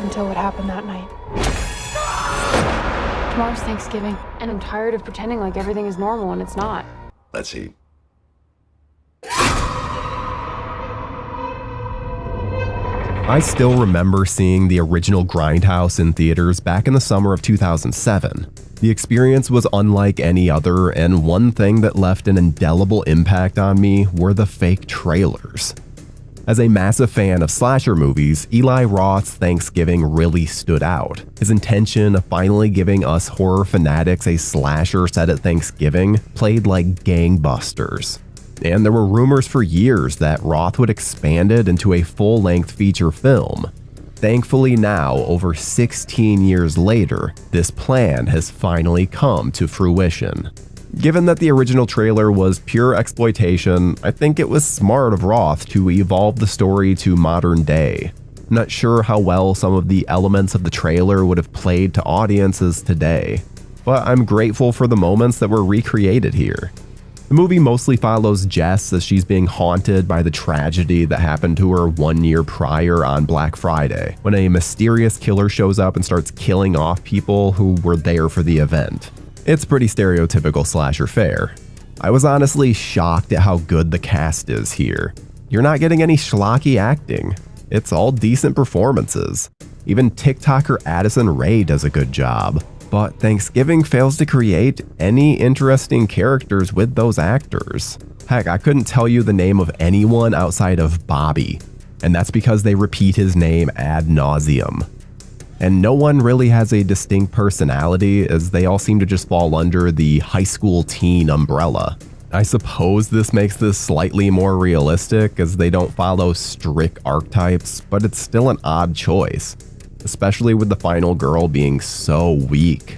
until what happened that night. Tomorrow's Thanksgiving, and I'm tired of pretending like everything is normal when it's not. Let's see. I still remember seeing the original Grindhouse in theaters back in the summer of 2007. The experience was unlike any other, and one thing that left an indelible impact on me were the fake trailers. As a massive fan of slasher movies, Eli Roth's Thanksgiving really stood out. His intention of finally giving us horror fanatics a slasher set at Thanksgiving played like gangbusters. And there were rumors for years that Roth would expand it into a full-length feature film. Thankfully now, over 16 years later, this plan has finally come to fruition. Given that the original trailer was pure exploitation, I think it was smart of Roth to evolve the story to modern day. I'm not sure how well some of the elements of the trailer would have played to audiences today, but I'm grateful for the moments that were recreated here. The movie mostly follows Jess as she's being haunted by the tragedy that happened to her 1 year prior on Black Friday, when a mysterious killer shows up and starts killing off people who were there for the event. It's pretty stereotypical slasher fare. I was honestly shocked at how good the cast is here. You're not getting any schlocky acting. It's all decent performances. Even TikToker Addison Rae does a good job. But Thanksgiving fails to create any interesting characters with those actors. Heck, I couldn't tell you the name of anyone outside of Bobby, and that's because they repeat his name ad nauseum. And no one really has a distinct personality, as they all seem to just fall under the high school teen umbrella. I suppose this makes this slightly more realistic, as they don't follow strict archetypes, but it's still an odd choice, especially with the final girl being so weak.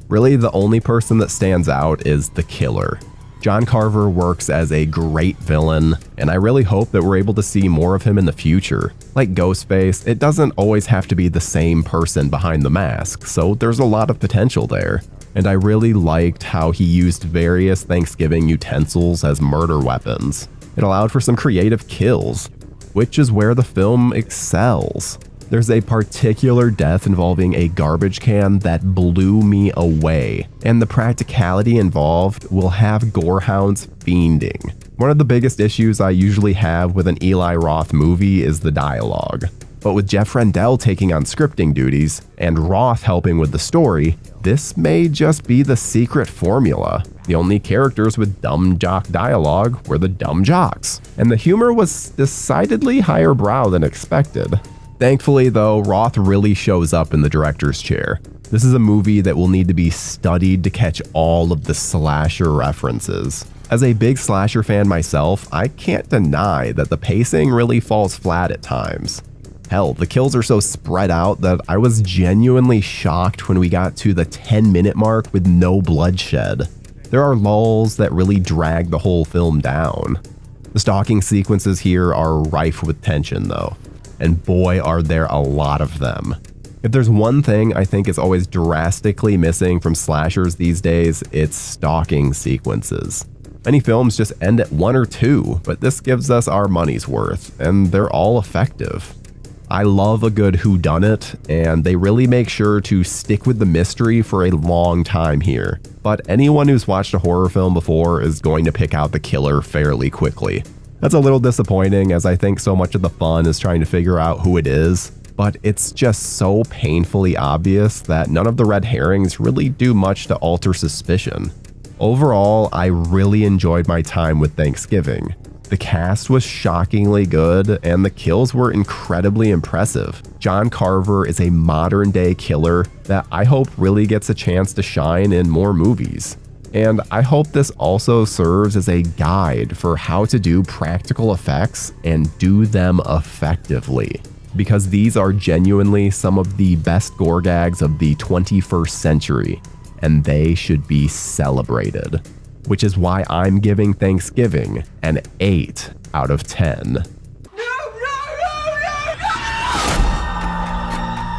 Really, the only person that stands out is the killer. John Carver works as a great villain, and I really hope that we're able to see more of him in the future. Like Ghostface, it doesn't always have to be the same person behind the mask, so there's a lot of potential there. And I really liked how he used various Thanksgiving utensils as murder weapons. It allowed for some creative kills, which is where the film excels. There's a particular death involving a garbage can that blew me away, and the practicality involved will have gorehounds fiending. One of the biggest issues I usually have with an Eli Roth movie is the dialogue. But with Jeff Rendell taking on scripting duties, and Roth helping with the story, this may just be the secret formula. The only characters with dumb jock dialogue were the dumb jocks, and the humor was decidedly higher brow than expected. Thankfully though, Roth really shows up in the director's chair. This is a movie that will need to be studied to catch all of the slasher references. As a big slasher fan myself, I can't deny that the pacing really falls flat at times. Hell, the kills are so spread out that I was genuinely shocked when we got to the 10-minute mark with no bloodshed. There are lulls that really drag the whole film down. The stalking sequences here are rife with tension though, and boy are there a lot of them. If there's one thing I think is always drastically missing from slashers these days, it's stalking sequences. Many films just end at one or two, but this gives us our money's worth, and they're all effective. I love a good whodunit, and they really make sure to stick with the mystery for a long time here. But anyone who's watched a horror film before is going to pick out the killer fairly quickly. That's a little disappointing, as I think so much of the fun is trying to figure out who it is, but it's just so painfully obvious that none of the red herrings really do much to alter suspicion. Overall, I really enjoyed my time with Thanksgiving. The cast was shockingly good, and the kills were incredibly impressive. John Carver is a modern-day killer that I hope really gets a chance to shine in more movies. And I hope this also serves as a guide for how to do practical effects and do them effectively, because these are genuinely some of the best gore gags of the 21st century, and they should be celebrated. Which is why I'm giving Thanksgiving an 8 out of 10.